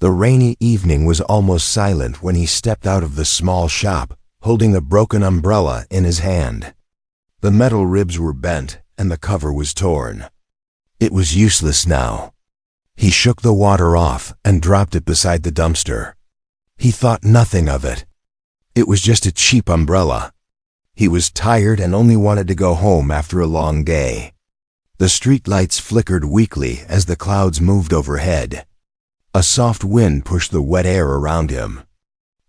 The rainy evening was almost silent when he stepped out of the small shop, holding a broken umbrella in his hand. The metal ribs were bent and the cover was torn. It was useless now. He shook the water off and dropped it beside the dumpster. He thought nothing of it. It was just a cheap umbrella. He was tired and only wanted to go home after a long day. The street lights flickered weakly as the clouds moved overhead. A soft wind pushed the wet air around him.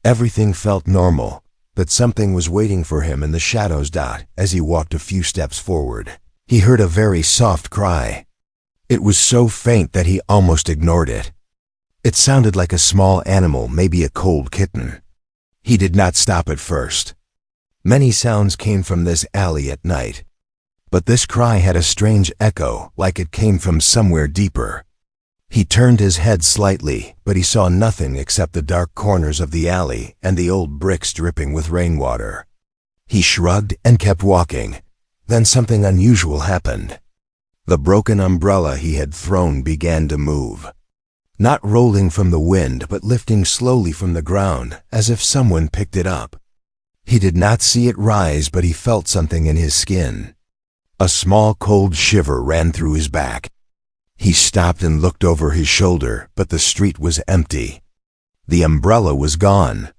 Everything felt normal, but something was waiting for him in the shadows. As he walked a few steps forward, he heard a very soft cry. It was so faint that he almost ignored it. It sounded like a small animal, maybe a cold kitten. He did not stop at first. Many sounds came from this alley at night, but this cry had a strange echo, like it came from somewhere deeper. He turned his head slightly, but he saw nothing except the dark corners of the alley and the old bricks dripping with rainwater. He shrugged and kept walking. Then something unusual happened. The broken umbrella he had thrown began to move. Not rolling from the wind, but lifting slowly from the ground, as if someone picked it up. He did not see it rise, but he felt something in his skin. A small cold shiver ran through his back. He stopped and looked over his shoulder, but the street was empty. The umbrella was gone.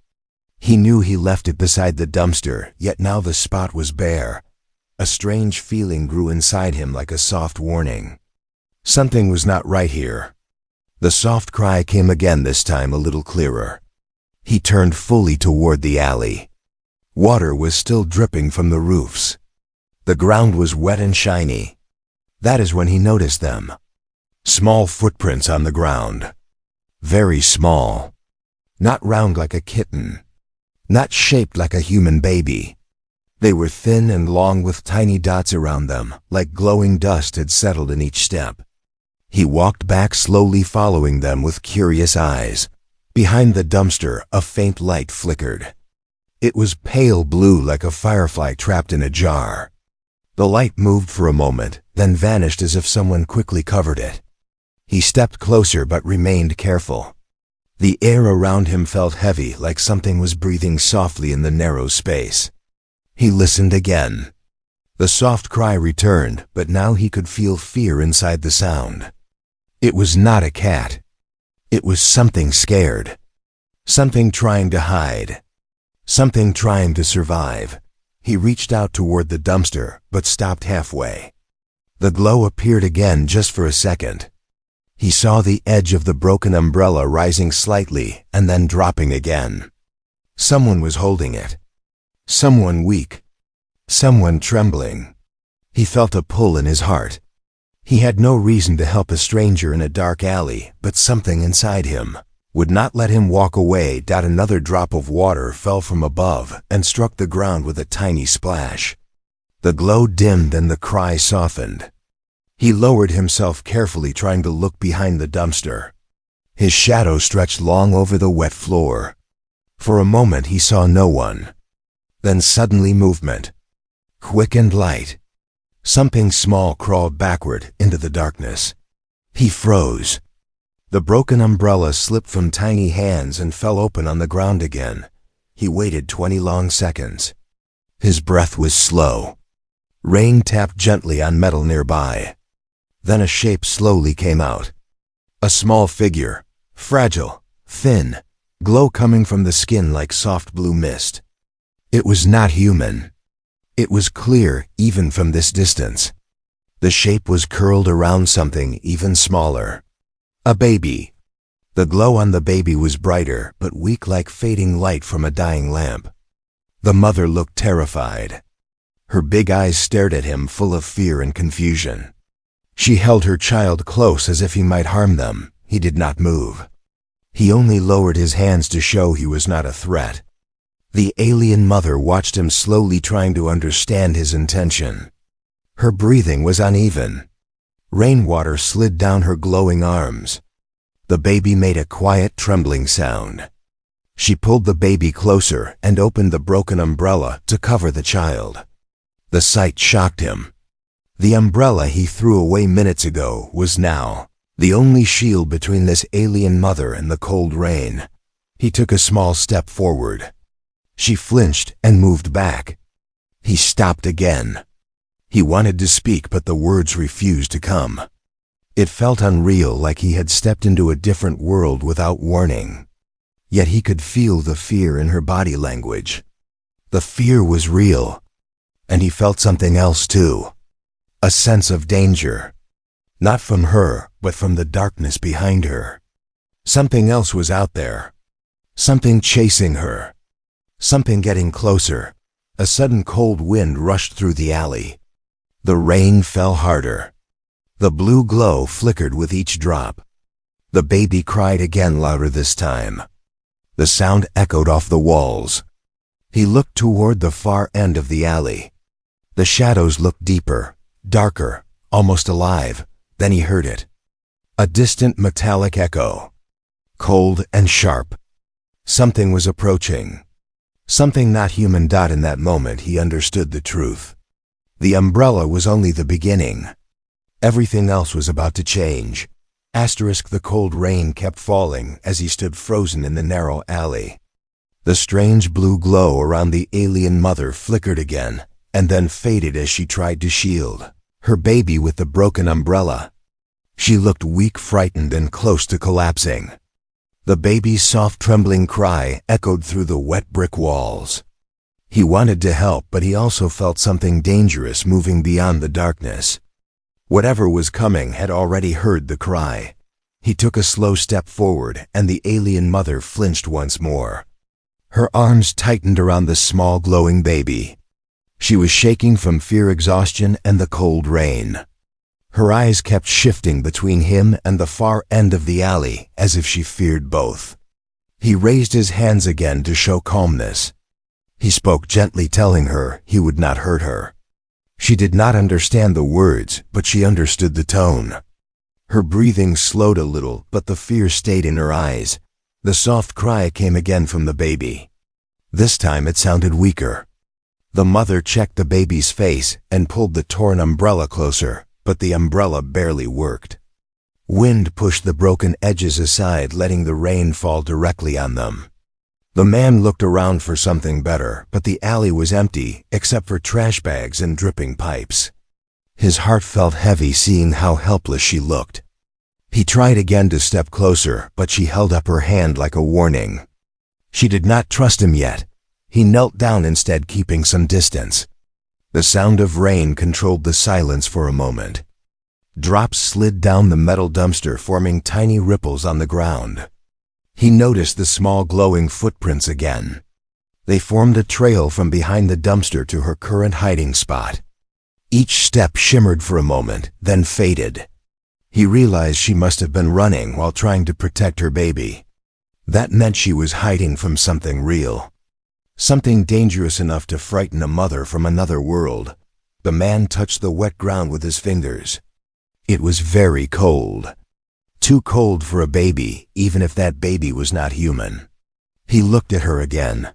He knew he left it beside the dumpster, yet now the spot was bare. A strange feeling grew inside him like a soft warning. Something was not right here. The soft cry came again, this time a little clearer. He turned fully toward the alley. Water was still dripping from the roofs. The ground was wet and shiny. That is when he noticed them. Small footprints on the ground. Very small. Not round like a kitten. Not shaped like a human baby. They were thin and long with tiny dots around them, like glowing dust had settled in each step. He walked back slowly, following them with curious eyes. Behind the dumpster, a faint light flickered. It was pale blue, like a firefly trapped in a jar. The light moved for a moment, then vanished as if someone quickly covered it. He stepped closer but remained careful. The air around him felt heavy, like something was breathing softly in the narrow space. He listened again. The soft cry returned, but now he could feel fear inside the sound. It was not a cat. It was something scared. Something trying to hide. Something trying to survive. He reached out toward the dumpster, but stopped halfway. The glow appeared again just for a second. He saw the edge of the broken umbrella rising slightly and then dropping again. Someone was holding it. Someone weak. Someone trembling. He felt a pull in his heart. He had no reason to help a stranger in a dark alley, but something inside him would not let him walk away. Another drop of water fell from above and struck the ground with a tiny splash. The glow dimmed and the cry softened. He lowered himself carefully, trying to look behind the dumpster. His shadow stretched long over the wet floor. For a moment he saw no one. Then suddenly movement. Quick and light. Something small crawled backward into the darkness. He froze. The broken umbrella slipped from tiny hands and fell open on the ground again. He waited 20 long seconds. His breath was slow. Rain tapped gently on metal nearby. Then a shape slowly came out. A small figure, fragile, thin, glow coming from the skin like soft blue mist. It was not human. It was clear even from this distance. The shape was curled around something even smaller. A baby. The glow on the baby was brighter but weak, like fading light from a dying lamp. The mother looked terrified. Her big eyes stared at him, full of fear and confusion. She held her child close as if he might harm them. He did not move. He only lowered his hands to show he was not a threat. The alien mother watched him slowly, trying to understand his intention. Her breathing was uneven. Rainwater slid down her glowing arms. The baby made a quiet, trembling sound. She pulled the baby closer and opened the broken umbrella to cover the child. The sight shocked him. The umbrella he threw away minutes ago was now the only shield between this alien mother and the cold rain. He took a small step forward. She flinched and moved back. He stopped again. He wanted to speak, but the words refused to come. It felt unreal, like he had stepped into a different world without warning. Yet he could feel the fear in her body language. The fear was real. And he felt something else too. A sense of danger. Not from her, but from the darkness behind her. Something else was out there. Something chasing her. Something getting closer. A sudden cold wind rushed through the alley. The rain fell harder. The blue glow flickered with each drop. The baby cried again, louder this time. The sound echoed off the walls. He looked toward the far end of the alley. The shadows looked deeper, darker, almost alive. Then he heard it. A distant metallic echo. Cold and sharp. Something was approaching. Something not human. In that moment he understood the truth. The umbrella was only the beginning. Everything else was about to change. The cold rain kept falling as he stood frozen in the narrow alley. The strange blue glow around the alien mother flickered again, and then faded as she tried to shield her baby with the broken umbrella. She looked weak, frightened, and close to collapsing. The baby's soft, trembling cry echoed through the wet brick walls. He wanted to help, but he also felt something dangerous moving beyond the darkness. Whatever was coming had already heard the cry. He took a slow step forward, and the alien mother flinched once more. Her arms tightened around the small, glowing baby. She was shaking from fear, exhaustion, and the cold rain. Her eyes kept shifting between him and the far end of the alley, as if she feared both. He raised his hands again to show calmness. He spoke gently, telling her he would not hurt her. She did not understand the words, but she understood the tone. Her breathing slowed a little, but the fear stayed in her eyes. The soft cry came again from the baby. This time it sounded weaker. The mother checked the baby's face and pulled the torn umbrella closer, but the umbrella barely worked. Wind pushed the broken edges aside, letting the rain fall directly on them. The man looked around for something better, but the alley was empty, except for trash bags and dripping pipes. His heart felt heavy seeing how helpless she looked. He tried again to step closer, but she held up her hand like a warning. She did not trust him yet. He knelt down instead, keeping some distance. The sound of rain controlled the silence for a moment. Drops slid down the metal dumpster, forming tiny ripples on the ground. He noticed the small glowing footprints again. They formed a trail from behind the dumpster to her current hiding spot. Each step shimmered for a moment, then faded. He realized she must have been running while trying to protect her baby. That meant she was hiding from something real. Something dangerous enough to frighten a mother from another world. The man touched the wet ground with his fingers. It was very cold. Too cold for a baby, even if that baby was not human. He looked at her again.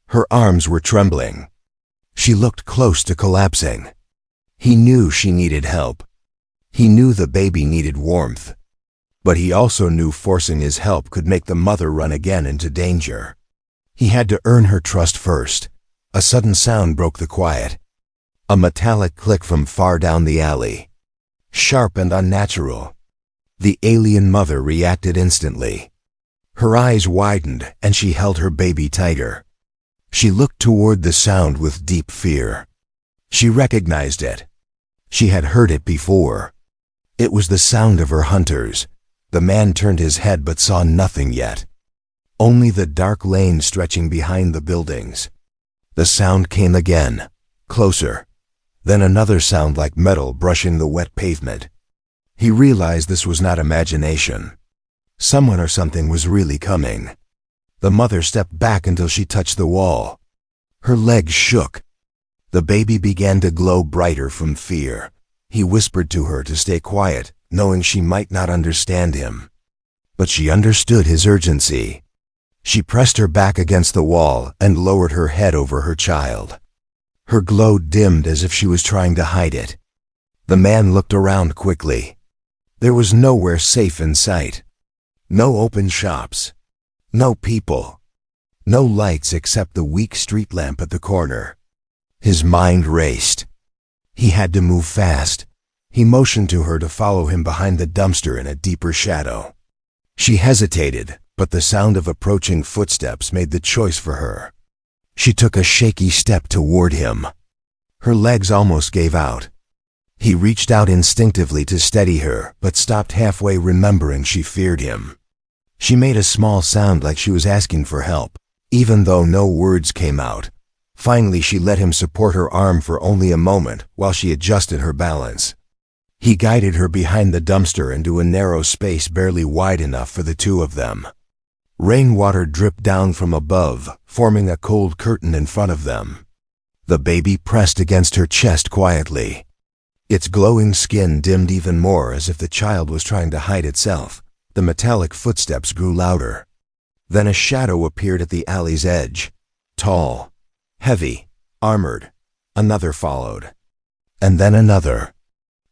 Her arms were trembling. She looked close to collapsing. He knew she needed help. He knew the baby needed warmth. But he also knew forcing his help could make the mother run again into danger. He had to earn her trust first. A sudden sound broke the quiet. A metallic click from far down the alley. Sharp and unnatural. The alien mother reacted instantly. Her eyes widened and she held her baby tighter. She looked toward the sound with deep fear. She recognized it. She had heard it before. It was the sound of her hunters. The man turned his head but saw nothing yet. Only the dark lane stretching behind the buildings. The sound came again, closer. Then another sound like metal brushing the wet pavement. He realized this was not imagination. Someone or something was really coming. The mother stepped back until she touched the wall. Her legs shook. The baby began to glow brighter from fear. He whispered to her to stay quiet, knowing she might not understand him. But she understood his urgency. She pressed her back against the wall and lowered her head over her child. Her glow dimmed as if she was trying to hide it. The man looked around quickly. There was nowhere safe in sight. No open shops. No people. No lights except the weak street lamp at the corner. His mind raced. He had to move fast. He motioned to her to follow him behind the dumpster in a deeper shadow. She hesitated, but the sound of approaching footsteps made the choice for her. She took a shaky step toward him. Her legs almost gave out. He reached out instinctively to steady her, but stopped halfway, remembering she feared him. She made a small sound like she was asking for help, even though no words came out. Finally, she let him support her arm for only a moment while she adjusted her balance. He guided her behind the dumpster into a narrow space barely wide enough for the two of them. Rainwater dripped down from above, forming a cold curtain in front of them. The baby pressed against her chest quietly. Its glowing skin dimmed even more, as if the child was trying to hide itself. The metallic footsteps grew louder. Then a shadow appeared at the alley's edge. Tall, heavy, armored. Another followed. And then another.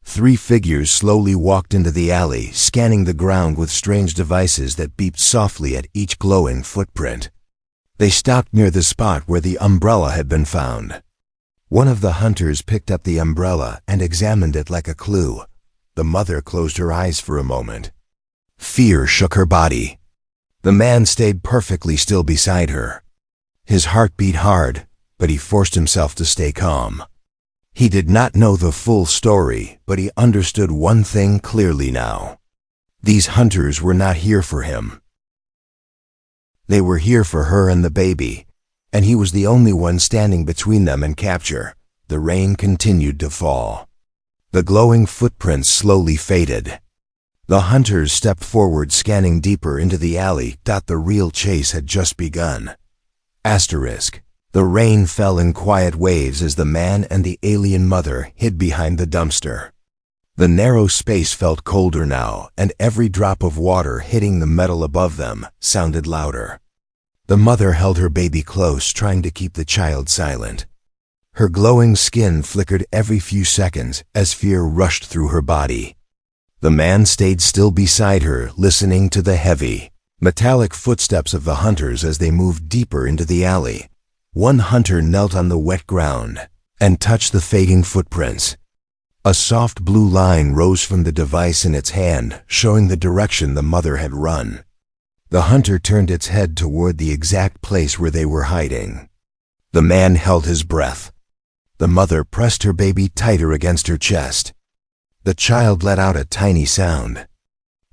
3 figures slowly walked into the alley, scanning the ground with strange devices that beeped softly at each glowing footprint. They stopped near the spot where the umbrella had been found. One of the hunters picked up the umbrella and examined it like a clue. The mother closed her eyes for a moment. Fear shook her body. The man stayed perfectly still beside her. His heart beat hard, but he forced himself to stay calm. He did not know the full story, but he understood one thing clearly now. These hunters were not here for him. They were here for her and the baby, and he was the only one standing between them and capture. The rain continued to fall. The glowing footprints slowly faded. The hunters stepped forward, scanning deeper into the alley. The real chase had just begun. The rain fell in quiet waves as the man and the alien mother hid behind the dumpster. The narrow space felt colder now, and every drop of water hitting the metal above them sounded louder. The mother held her baby close, trying to keep the child silent. Her glowing skin flickered every few seconds as fear rushed through her body. The man stayed still beside her, listening to the heavy, metallic footsteps of the hunters as they moved deeper into the alley. One hunter knelt on the wet ground and touched the fading footprints. A soft blue line rose from the device in its hand, showing the direction the mother had run. The hunter turned its head toward the exact place where they were hiding. The man held his breath. The mother pressed her baby tighter against her chest. The child let out a tiny sound.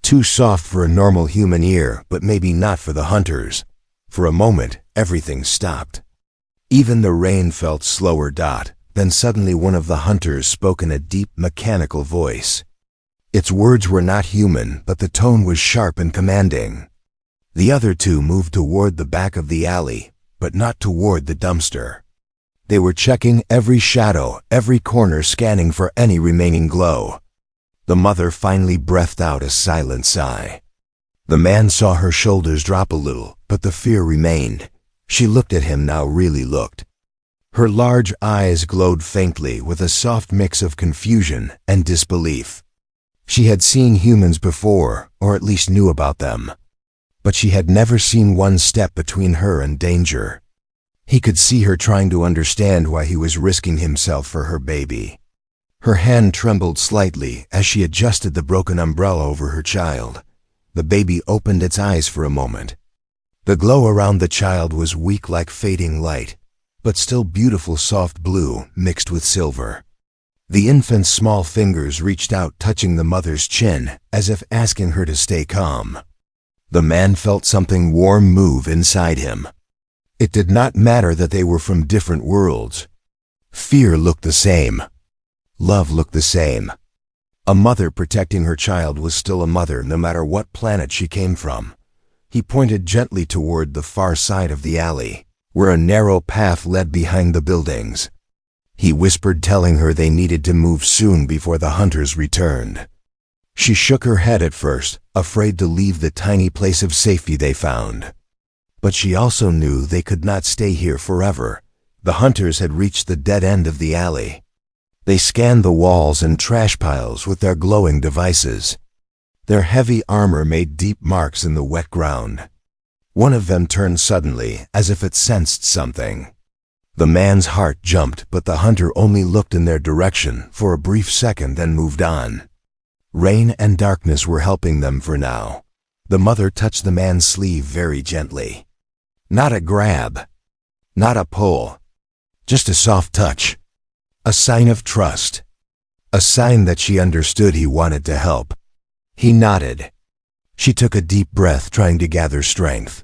Too soft for a normal human ear, but maybe not for the hunters. For a moment, everything stopped. Even the rain felt slower. Then suddenly one of the hunters spoke in a deep, mechanical voice. Its words were not human, but the tone was sharp and commanding. The other two moved toward the back of the alley, but not toward the dumpster. They were checking every shadow, every corner, scanning for any remaining glow. The mother finally breathed out a silent sigh. The man saw her shoulders drop a little, but the fear remained. She looked at him now, really looked. Her large eyes glowed faintly with a soft mix of confusion and disbelief. She had seen humans before, or at least knew about them. But she had never seen one step between her and danger. He could see her trying to understand why he was risking himself for her baby. Her hand trembled slightly as she adjusted the broken umbrella over her child. The baby opened its eyes for a moment. The glow around the child was weak like fading light, but still beautiful soft blue mixed with silver. The infant's small fingers reached out, touching the mother's chin, as if asking her to stay calm. The man felt something warm move inside him. It did not matter that they were from different worlds. Fear looked the same. Love looked the same. A mother protecting her child was still a mother, no matter what planet she came from. He pointed gently toward the far side of the alley, where a narrow path led behind the buildings. He whispered, telling her they needed to move soon before the hunters returned. She shook her head at first, afraid to leave the tiny place of safety they found. But she also knew they could not stay here forever. The hunters had reached the dead end of the alley. They scanned the walls and trash piles with their glowing devices. Their heavy armor made deep marks in the wet ground. One of them turned suddenly, as if it sensed something. The man's heart jumped, but the hunter only looked in their direction for a brief second, then moved on. Rain and darkness were helping them for now. The mother touched the man's sleeve very gently. Not a grab, not a pull, just a soft touch. A sign of trust. A sign that she understood he wanted to help. He nodded. She took a deep breath, trying to gather strength.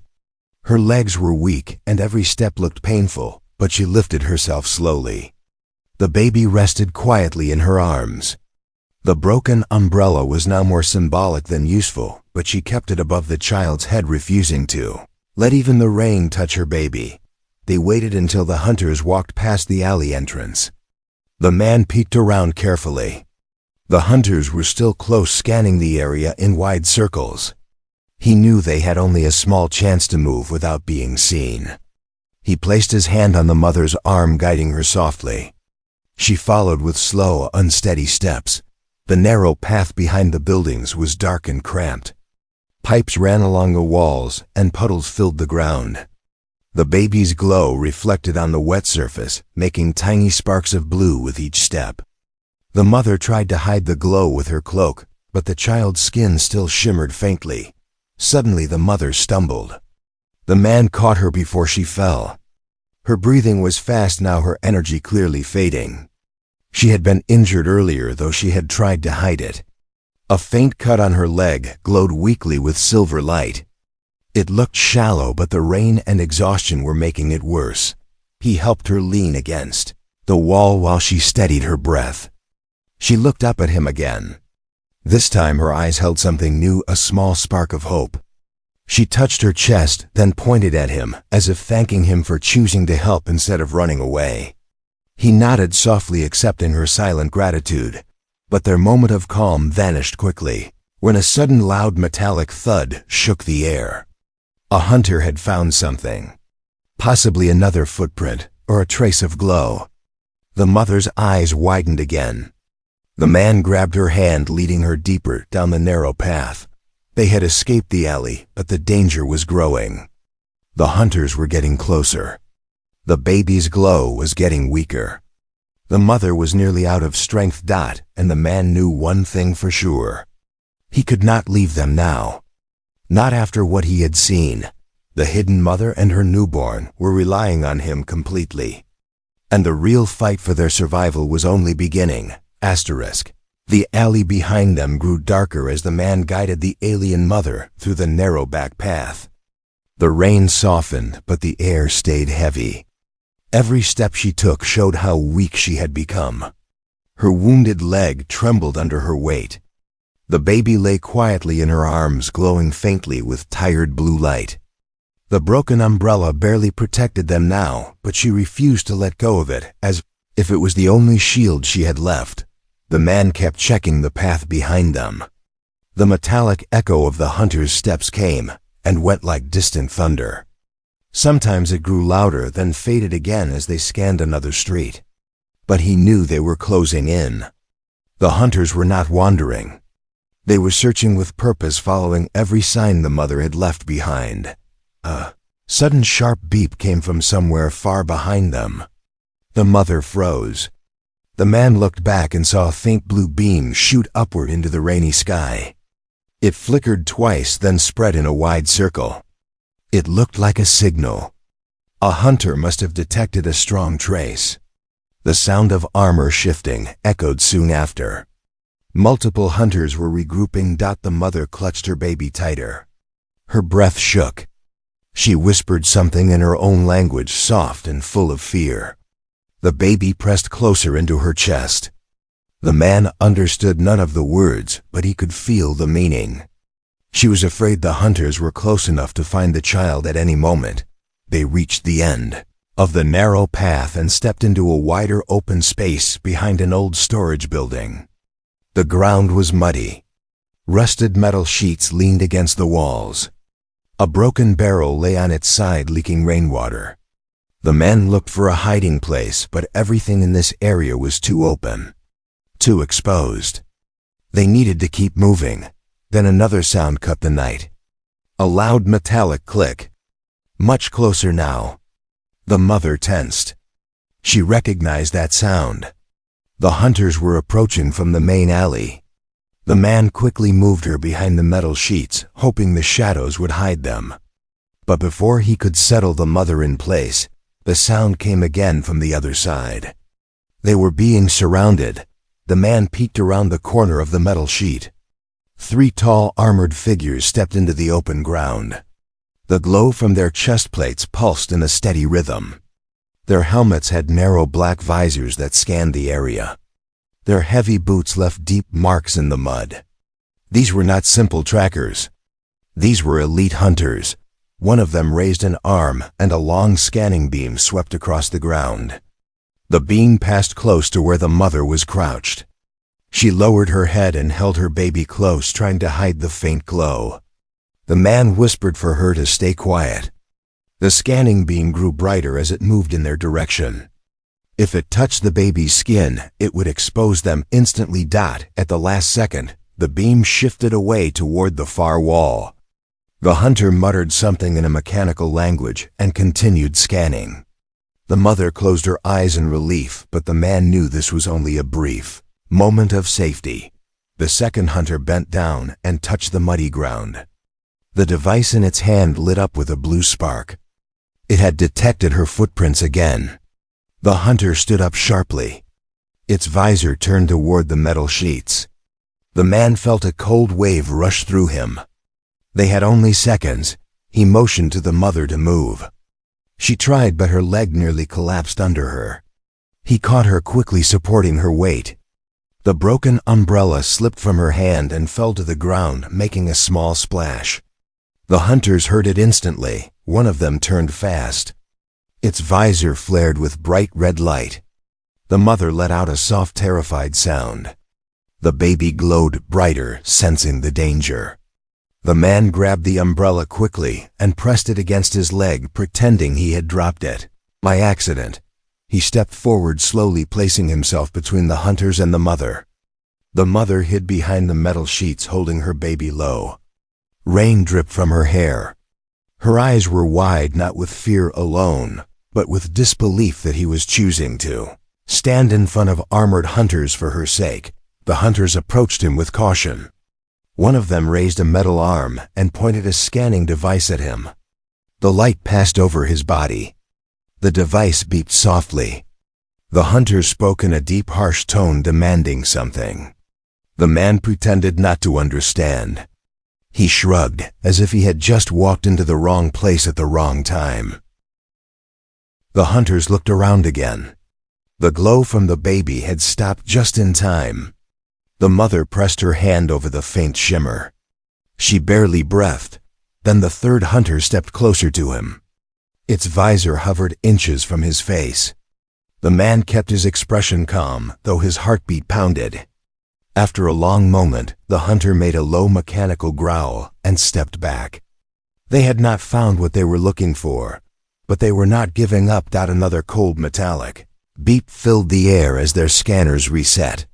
Her legs were weak and every step looked painful, but she lifted herself slowly. The baby rested quietly in her arms. The broken umbrella was now more symbolic than useful, but she kept it above the child's head, refusing to let even the rain touch her baby. They waited until the hunters walked past the alley entrance. The man peeked around carefully. The hunters were still close, scanning the area in wide circles. He knew they had only a small chance to move without being seen. He placed his hand on the mother's arm, guiding her softly. She followed with slow, unsteady steps. The narrow path behind the buildings was dark and cramped. Pipes ran along the walls, and puddles filled the ground. The baby's glow reflected on the wet surface, making tiny sparks of blue with each step. The mother tried to hide the glow with her cloak, but the child's skin still shimmered faintly. Suddenly the mother stumbled. The man caught her before she fell. Her breathing was fast now, her energy clearly fading. She had been injured earlier, though she had tried to hide it. A faint cut on her leg glowed weakly with silver light. It looked shallow, but the rain and exhaustion were making it worse. He helped her lean against the wall while she steadied her breath. She looked up at him again. This time her eyes held something new, a small spark of hope. She touched her chest, then pointed at him, as if thanking him for choosing to help instead of running away. He nodded softly, accepting her silent gratitude. But their moment of calm vanished quickly, when a sudden loud metallic thud shook the air. A hunter had found something. Possibly another footprint, or a trace of glow. The mother's eyes widened again. The man grabbed her hand, leading her deeper down the narrow path. They had escaped the alley, but the danger was growing. The hunters were getting closer. The baby's glow was getting weaker. The mother was nearly out of strength, and the man knew one thing for sure. He could not leave them now. Not after what he had seen. The hidden mother and her newborn were relying on him completely. And the real fight for their survival was only beginning. The alley behind them grew darker as the man guided the alien mother through the narrow back path. The rain softened, but the air stayed heavy. Every step she took showed how weak she had become. Her wounded leg trembled under her weight. The baby lay quietly in her arms, glowing faintly with tired blue light. The broken umbrella barely protected them now, but she refused to let go of it, as if it was the only shield she had left. The man kept checking the path behind them. The metallic echo of the hunter's steps came and went like distant thunder. Sometimes it grew louder, then faded again as they scanned another street. But he knew they were closing in. The hunters were not wandering. They were searching with purpose, following every sign the mother had left behind. A sudden sharp beep came from somewhere far behind them. The mother froze. The man looked back and saw a faint blue beam shoot upward into the rainy sky. It flickered twice, then spread in a wide circle. It looked like a signal. A hunter must have detected a strong trace. The sound of armor shifting echoed soon after. Multiple hunters were regrouping. The mother clutched her baby tighter. Her breath shook. She whispered something in her own language, soft and full of fear. The baby pressed closer into her chest. The man understood none of the words, but he could feel the meaning. She was afraid the hunters were close enough to find the child at any moment. They reached the end of the narrow path and stepped into a wider open space behind an old storage building. The ground was muddy. Rusted metal sheets leaned against the walls. A broken barrel lay on its side, leaking rainwater. The men looked for a hiding place, but everything in this area was too open, too exposed. They needed to keep moving. Then another sound cut the night. A loud metallic click. Much closer now. The mother tensed. She recognized that sound. The hunters were approaching from the main alley. The man quickly moved her behind the metal sheets, hoping the shadows would hide them. But before he could settle the mother in place, the sound came again from the other side. They were being surrounded. The man peeked around the corner of the metal sheet. 3 tall armored figures stepped into the open ground. The glow from their chest plates pulsed in a steady rhythm. Their helmets had narrow black visors that scanned the area. Their heavy boots left deep marks in the mud. These were not simple trackers. These were elite hunters. One of them raised an arm, and a long scanning beam swept across the ground. The beam passed close to where the mother was crouched. She lowered her head and held her baby close, trying to hide the faint glow. The man whispered for her to stay quiet. The scanning beam grew brighter as it moved in their direction. If it touched the baby's skin, it would expose them instantly. At the last second, the beam shifted away toward the far wall. The hunter muttered something in a mechanical language and continued scanning. The mother closed her eyes in relief, but the man knew this was only a brief moment of safety. The second hunter bent down and touched the muddy ground. The device in its hand lit up with a blue spark. It had detected her footprints again. The hunter stood up sharply. Its visor turned toward the metal sheets. The man felt a cold wave rush through him. They had only seconds. He motioned to the mother to move. She tried, but her leg nearly collapsed under her. He caught her, quickly supporting her weight. The broken umbrella slipped from her hand and fell to the ground, making a small splash. The hunters heard it instantly. One of them turned fast. Its visor flared with bright red light. The mother let out a soft, terrified sound. The baby glowed brighter, sensing the danger. The man grabbed the umbrella quickly and pressed it against his leg, pretending he had dropped it. By accident, he stepped forward slowly, placing himself between the hunters and the mother. The mother hid behind the metal sheets, holding her baby low. Rain dripped from her hair. Her eyes were wide, not with fear alone, but with disbelief that he was choosing to stand in front of armored hunters for her sake. The hunters approached him with caution. One of them raised a metal arm and pointed a scanning device at him. The light passed over his body. The device beeped softly. The hunter spoke in a deep, harsh tone, demanding something. The man pretended not to understand. He shrugged, as if he had just walked into the wrong place at the wrong time. The hunters looked around again. The glow from the baby had stopped just in time. The mother pressed her hand over the faint shimmer. She barely breathed. Then the third hunter stepped closer to him. Its visor hovered inches from his face. The man kept his expression calm, though his heartbeat pounded. After a long moment, the hunter made a low mechanical growl and stepped back. They had not found what they were looking for, but they were not giving up. Another cold metallic beep filled the air as their scanners reset.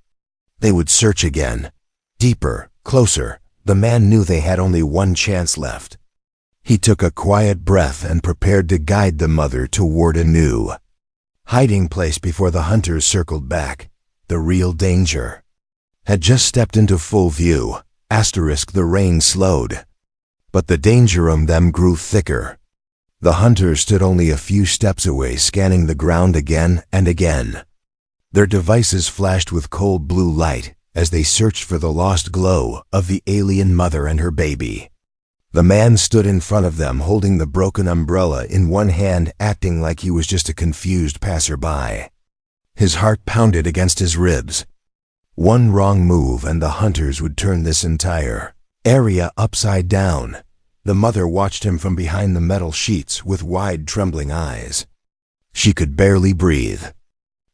They would search again. Deeper, closer. The man knew they had only one chance left. He took a quiet breath and prepared to guide the mother toward a new hiding place before the hunters circled back. The real danger had just stepped into full view. The rain slowed. But the danger on them grew thicker. The hunters stood only a few steps away, scanning the ground again and again. Their devices flashed with cold blue light as they searched for the lost glow of the alien mother and her baby. The man stood in front of them, holding the broken umbrella in one hand, acting like he was just a confused passerby. His heart pounded against his ribs. One wrong move and the hunters would turn this entire area upside down. The mother watched him from behind the metal sheets with wide, trembling eyes. She could barely breathe.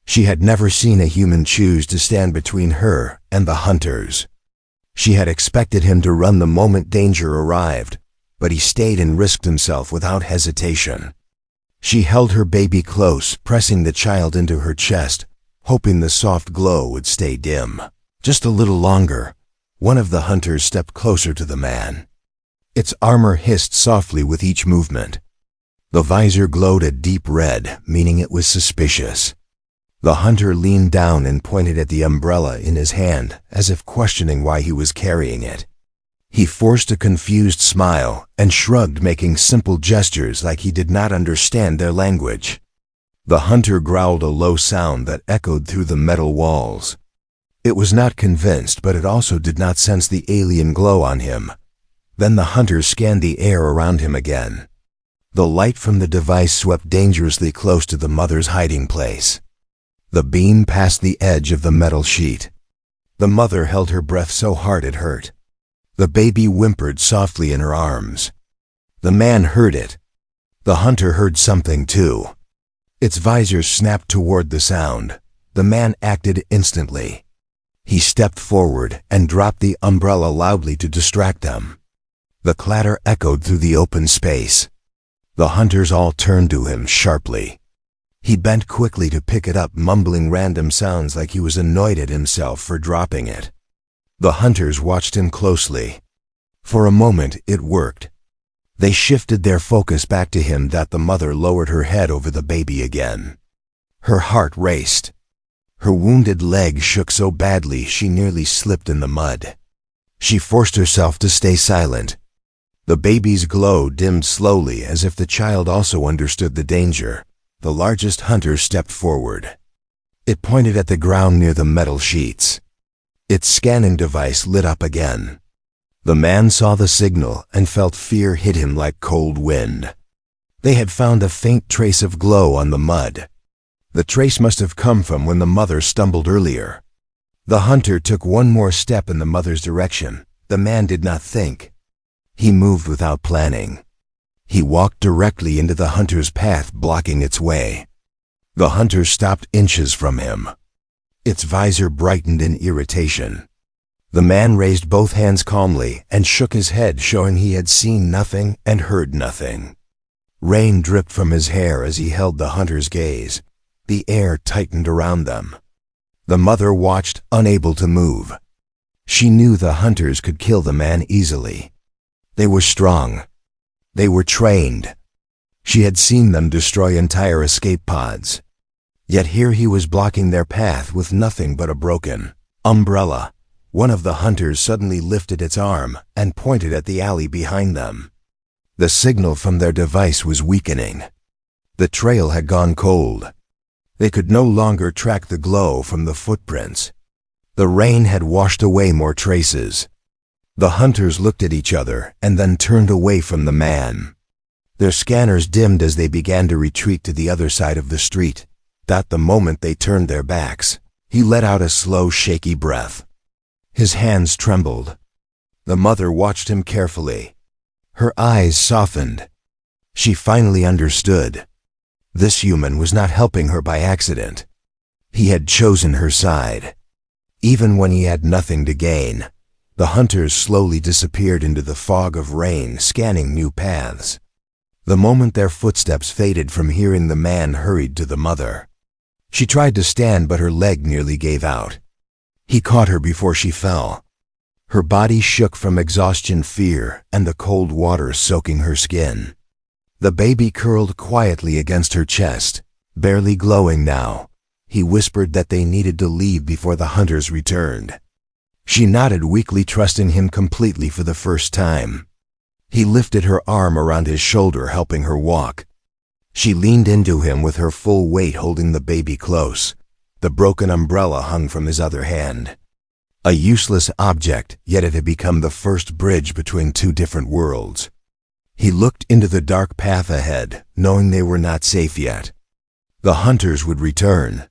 She had never seen a human choose to stand between her and the hunters. She had expected him to run the moment danger arrived, but he stayed and risked himself without hesitation. She held her baby close, pressing the child into her chest, hoping the soft glow would stay dim just a little longer. One of the hunters stepped closer to the man. Its armor hissed softly with each movement. The visor glowed a deep red, meaning it was suspicious. The hunter leaned down and pointed at the umbrella in his hand, as if questioning why he was carrying it. He forced a confused smile and shrugged, making simple gestures like he did not understand their language. The hunter growled a low sound that echoed through the metal walls. It was not convinced, but it also did not sense the alien glow on him. Then the hunter scanned the air around him again. The light from the device swept dangerously close to the mother's hiding place. The beam passed the edge of the metal sheet. The mother held her breath so hard it hurt. The baby whimpered softly in her arms. The man heard it. The hunter heard something too. Its visor snapped toward the sound. The man acted instantly. He stepped forward and dropped the umbrella loudly to distract them. The clatter echoed through the open space. The hunters all turned to him sharply. He bent quickly to pick it up, mumbling random sounds like he was annoyed at himself for dropping it. The hunters watched him closely. For a moment, it worked. They shifted their focus back to him. That the mother lowered her head over the baby again. Her heart raced. Her wounded leg shook so badly she nearly slipped in the mud. She forced herself to stay silent. The baby's glow dimmed slowly, as if the child also understood the danger. The largest hunter stepped forward. It pointed at the ground near the metal sheets. Its scanning device lit up again. The man saw the signal and felt fear hit him like cold wind. They had found a faint trace of glow on the mud. The trace must have come from when the mother stumbled earlier. The hunter took one more step in the mother's direction. The man did not think. He moved without planning. He walked directly into the hunter's path, blocking its way. The hunter stopped inches from him. Its visor brightened in irritation. The man raised both hands calmly and shook his head, showing he had seen nothing and heard nothing. Rain dripped from his hair as he held the hunter's gaze. The air tightened around them. The mother watched, unable to move. She knew the hunters could kill the man easily. They were strong. They were trained. She had seen them destroy entire escape pods. Yet here he was blocking their path with nothing but a broken umbrella. One of the hunters suddenly lifted its arm and pointed at the alley behind them. The signal from their device was weakening. The trail had gone cold. They could no longer track the glow from the footprints. The rain had washed away more traces. The hunters looked at each other and then turned away from the man. Their scanners dimmed as they began to retreat to the other side of the street. At the moment they turned their backs, he let out a slow, shaky breath. His hands trembled. The mother watched him carefully. Her eyes softened. She finally understood. This human was not helping her by accident. He had chosen her side. Even when he had nothing to gain, the hunters slowly disappeared into the fog of rain, scanning new paths. The moment their footsteps faded from hearing, the man hurried to the mother. She tried to stand, but her leg nearly gave out. He caught her before she fell. Her body shook from exhaustion, fear, and the cold water soaking her skin. The baby curled quietly against her chest, barely glowing now. He whispered that they needed to leave before the hunters returned. She nodded weakly, trusting him completely for the first time. He lifted her arm around his shoulder, helping her walk. She leaned into him with her full weight, holding the baby close. The broken umbrella hung from his other hand. A useless object, yet it had become the first bridge between two different worlds. He looked into the dark path ahead, knowing they were not safe yet. The hunters would return.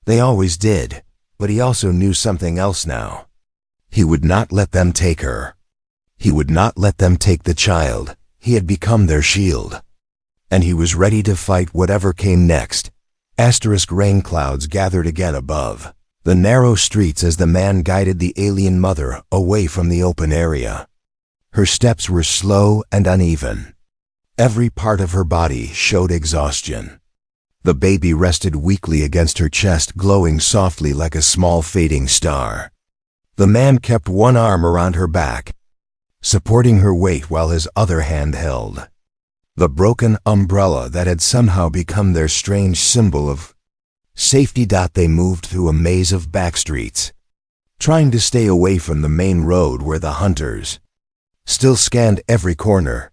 They always did, but he also knew something else now. He would not let them take her. He would not let them take the child. He had become their shield. And he was ready to fight whatever came next. Rain clouds gathered again above the narrow streets as the man guided the alien mother away from the open area. Her steps were slow and uneven. Every part of her body showed exhaustion. The baby rested weakly against her chest, glowing softly like a small fading star. The man kept one arm around her back, supporting her weight while his other hand held the broken umbrella that had somehow become their strange symbol of safety. They moved through a maze of back streets, trying to stay away from the main road where the hunters still scanned every corner.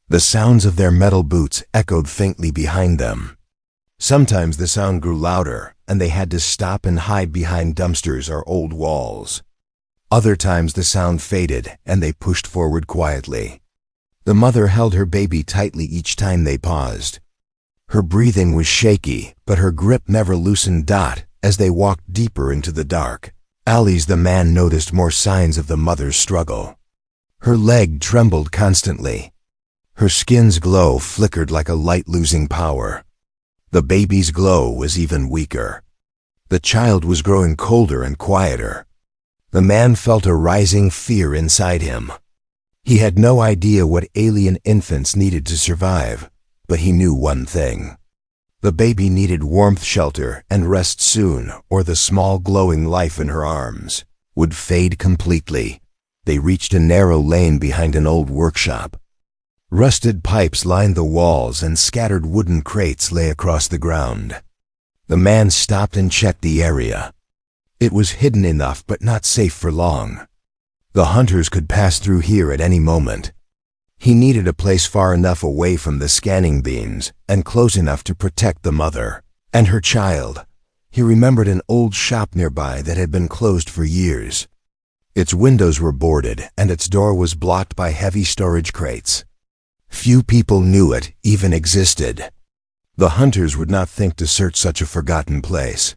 The sounds of their metal boots echoed faintly behind them. Sometimes the sound grew louder, and they had to stop and hide behind dumpsters or old walls. Other times the sound faded, and they pushed forward quietly. The mother held her baby tightly each time they paused. Her breathing was shaky, but her grip never loosened. As they walked deeper into the dark alleys, the man noticed more signs of the mother's struggle. Her leg trembled constantly. Her skin's glow flickered like a light losing power. The baby's glow was even weaker. The child was growing colder and quieter. The man felt a rising fear inside him. He had no idea what alien infants needed to survive, but he knew one thing. The baby needed warmth, shelter, and rest soon, or the small glowing life in her arms would fade completely. They reached a narrow lane behind an old workshop. Rusted pipes lined the walls and scattered wooden crates lay across the ground. The man stopped and checked the area. It was hidden enough but not safe for long. The hunters could pass through here at any moment. He needed a place far enough away from the scanning beams and close enough to protect the mother and her child. He remembered an old shop nearby that had been closed for years. Its windows were boarded and its door was blocked by heavy storage crates. Few people knew it even existed. The hunters would not think to search such a forgotten place.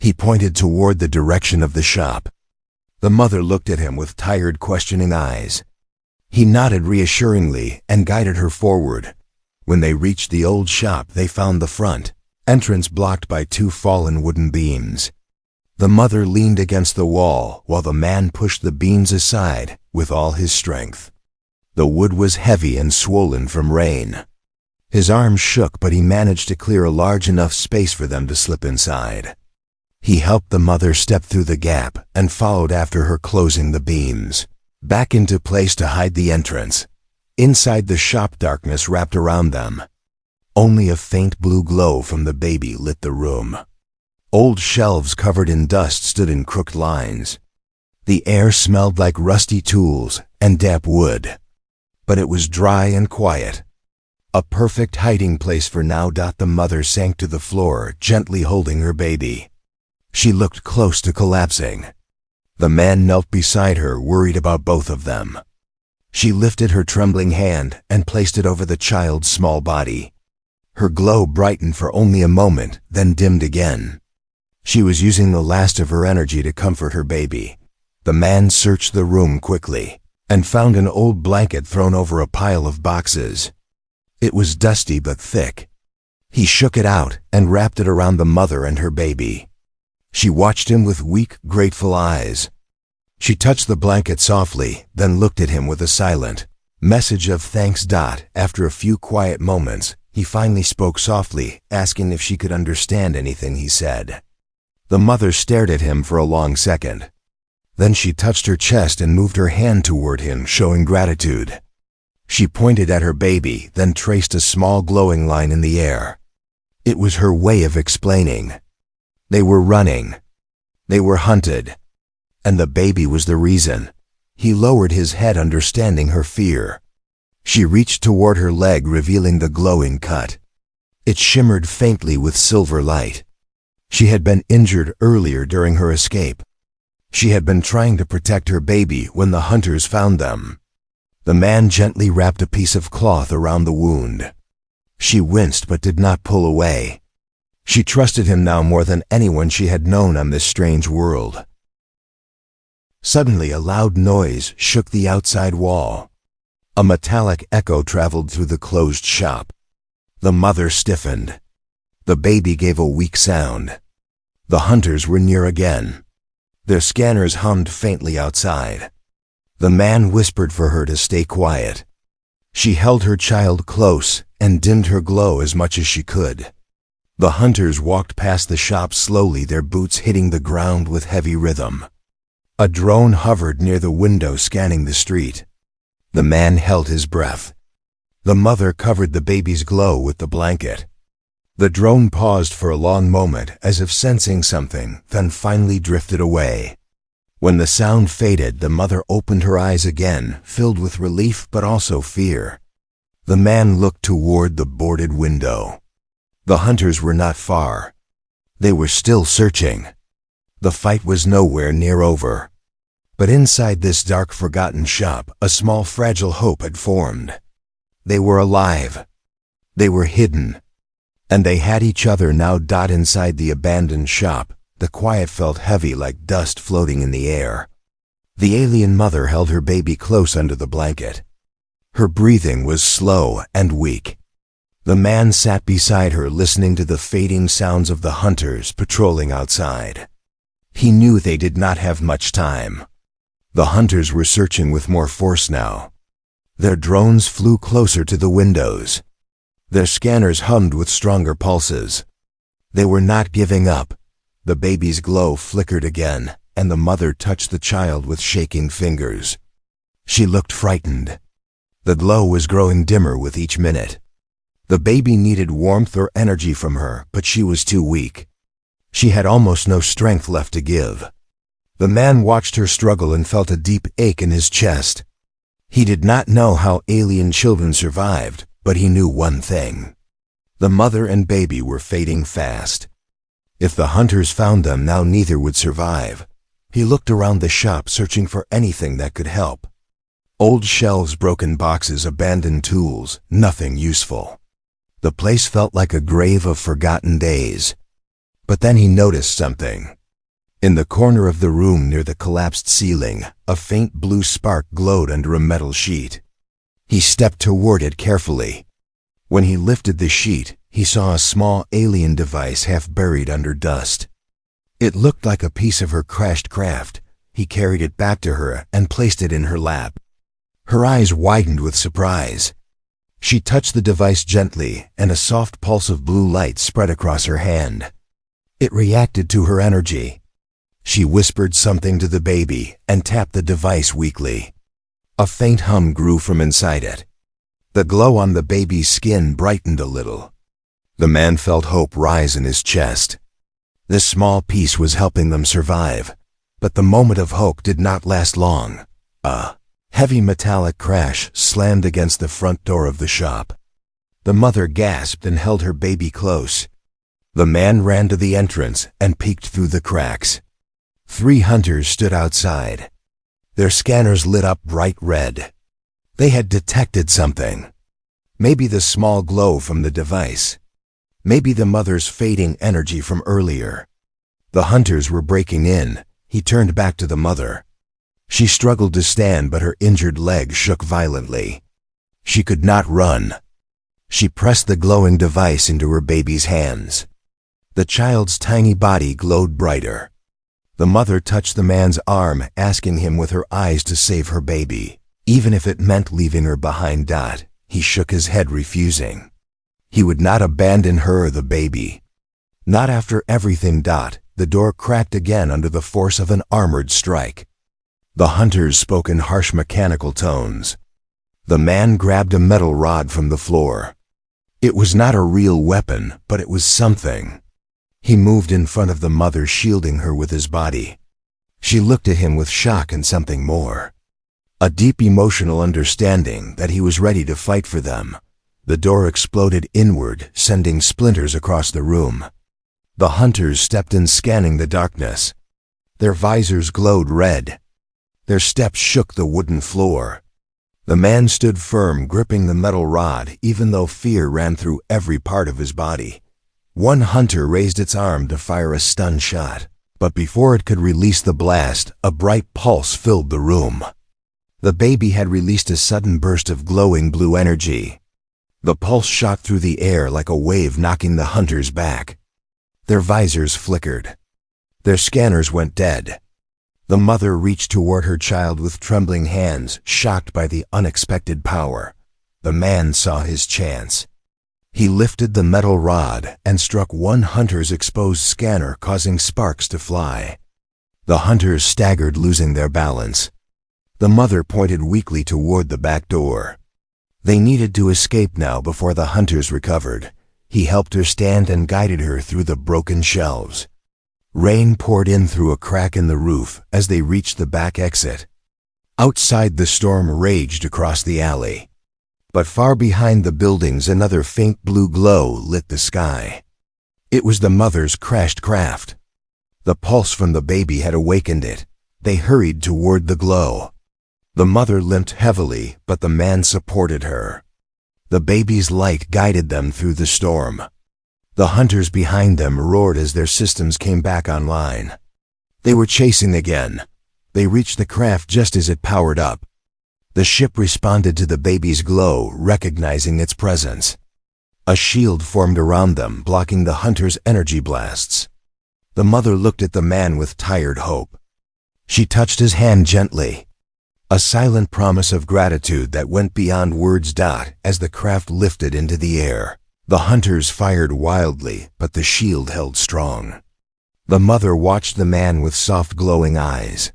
He pointed toward the direction of the shop. The mother looked at him with tired, questioning eyes. He nodded reassuringly and guided her forward. When they reached the old shop, they found the front entrance blocked by two fallen wooden beams. The mother leaned against the wall while the man pushed the beams aside with all his strength. The wood was heavy and swollen from rain. His arms shook, but he managed to clear a large enough space for them to slip inside. He helped the mother step through the gap and followed after her, closing the beams back into place to hide the entrance. Inside the shop, darkness wrapped around them. Only a faint blue glow from the baby lit the room. Old shelves covered in dust stood in crooked lines. The air smelled like rusty tools and damp wood, but it was dry and quiet. A perfect hiding place for now. The mother sank to the floor, gently holding her baby. She looked close to collapsing. The man knelt beside her, worried about both of them. She lifted her trembling hand and placed it over the child's small body. Her glow brightened for only a moment, then dimmed again. She was using the last of her energy to comfort her baby. The man searched the room quickly and found an old blanket thrown over a pile of boxes. It was dusty but thick. He shook it out and wrapped it around the mother and her baby. She watched him with weak, grateful eyes. She touched the blanket softly, then looked at him with a silent message of thanks. After a few quiet moments, he finally spoke softly, asking if she could understand anything he said. The mother stared at him for a long second. Then she touched her chest and moved her hand toward him, showing gratitude. She pointed at her baby, then traced a small glowing line in the air. It was her way of explaining. They were running. They were hunted. And the baby was the reason. He lowered his head, understanding her fear. She reached toward her leg, revealing the glowing cut. It shimmered faintly with silver light. She had been injured earlier during her escape. She had been trying to protect her baby when the hunters found them. The man gently wrapped a piece of cloth around the wound. She winced but did not pull away. She trusted him now more than anyone she had known on this strange world. Suddenly a loud noise shook the outside wall. A metallic echo traveled through the closed shop. The mother stiffened. The baby gave a weak sound. The hunters were near again. Their scanners hummed faintly outside. The man whispered for her to stay quiet. She held her child close and dimmed her glow as much as she could. The hunters walked past the shop slowly, their boots hitting the ground with heavy rhythm. A drone hovered near the window, scanning the street. The man held his breath. The mother covered the baby's glow with the blanket. The drone paused for a long moment, as if sensing something, then finally drifted away. When the sound faded, the mother opened her eyes again, filled with relief but also fear. The man looked toward the boarded window. The hunters were not far. They were still searching. The fight was nowhere near over. But inside this dark, forgotten shop, a small, fragile hope had formed. They were alive. They were hidden. And they had each other now. Inside the abandoned shop, the quiet felt heavy, like dust floating in the air. The alien mother held her baby close under the blanket. Her breathing was slow and weak. The man sat beside her, listening to the fading sounds of the hunters patrolling outside. He knew they did not have much time. The hunters were searching with more force now. Their drones flew closer to the windows. Their scanners hummed with stronger pulses. They were not giving up. The baby's glow flickered again, and the mother touched the child with shaking fingers. She looked frightened. The glow was growing dimmer with each minute. The baby needed warmth or energy from her, but she was too weak. She had almost no strength left to give. The man watched her struggle and felt a deep ache in his chest. He did not know how alien children survived, but he knew one thing. The mother and baby were fading fast. If the hunters found them now, neither would survive. He looked around the shop, searching for anything that could help. Old shelves, broken boxes, abandoned tools, nothing useful. The place felt like a grave of forgotten days. But then he noticed something. In the corner of the room near the collapsed ceiling, a faint blue spark glowed under a metal sheet. He stepped toward it carefully. When he lifted the sheet, he saw a small alien device half buried under dust. It looked like a piece of her crashed craft. He carried it back to her and placed it in her lap. Her eyes widened with surprise. She touched the device gently, and a soft pulse of blue light spread across her hand. It reacted to her energy. She whispered something to the baby and tapped the device weakly. A faint hum grew from inside it. The glow on the baby's skin brightened a little. The man felt hope rise in his chest. This small piece was helping them survive. But the moment of hope did not last long. A heavy metallic crash slammed against the front door of the shop. The mother gasped and held her baby close. The man ran to the entrance and peeked through the cracks. 3 hunters stood outside. Their scanners lit up bright red. They had detected something. Maybe the small glow from the device. Maybe the mother's fading energy from earlier. The hunters were breaking in. He turned back to the mother. She struggled to stand, but her injured leg shook violently. She could not run. She pressed the glowing device into her baby's hands. The child's tiny body glowed brighter. The mother touched the man's arm, asking him with her eyes to save her baby, even if it meant leaving her behind. He shook his head, refusing. He would not abandon her or the baby. Not after everything. The door cracked again under the force of an armored strike. The hunters spoke in harsh mechanical tones. The man grabbed a metal rod from the floor. It was not a real weapon, but it was something. He moved in front of the mother, shielding her with his body. She looked at him with shock and something more. A deep emotional understanding that he was ready to fight for them. The door exploded inward, sending splinters across the room. The hunters stepped in, scanning the darkness. Their visors glowed red. Their steps shook the wooden floor. The man stood firm, gripping the metal rod, even though fear ran through every part of his body. One hunter raised its arm to fire a stun shot, but before it could release the blast, a bright pulse filled the room. The baby had released a sudden burst of glowing blue energy. The pulse shot through the air like a wave, knocking the hunters back. Their visors flickered. Their scanners went dead. The mother reached toward her child with trembling hands, shocked by the unexpected power. The man saw his chance. He lifted the metal rod and struck one hunter's exposed scanner, causing sparks to fly. The hunters staggered, losing their balance. The mother pointed weakly toward the back door. They needed to escape now before the hunters recovered. He helped her stand and guided her through the broken shelves. Rain poured in through a crack in the roof as they reached the back exit. Outside, the storm raged across the alley. But far behind the buildings, another faint blue glow lit the sky. It was the mother's crashed craft. The pulse from the baby had awakened it. They hurried toward the glow. The mother limped heavily, but the man supported her. The baby's light guided them through the storm. The hunters behind them roared as their systems came back online. They were chasing again. They reached the craft just as it powered up. The ship responded to the baby's glow, recognizing its presence. A shield formed around them, blocking the hunters' energy blasts. The mother looked at the man with tired hope. She touched his hand gently. A silent promise of gratitude that went beyond words. As the craft lifted into the air, the hunters fired wildly, but the shield held strong. The mother watched the man with soft glowing eyes.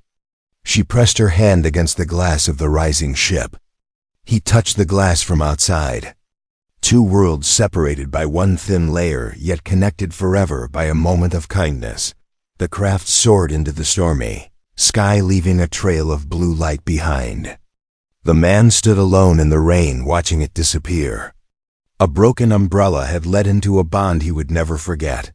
She pressed her hand against the glass of the rising ship. He touched the glass from outside. Two worlds separated by one thin layer, yet connected forever by a moment of kindness. The craft soared into the stormy sky, leaving a trail of blue light behind. The man stood alone in the rain, watching it disappear. A broken umbrella had led into a bond he would never forget.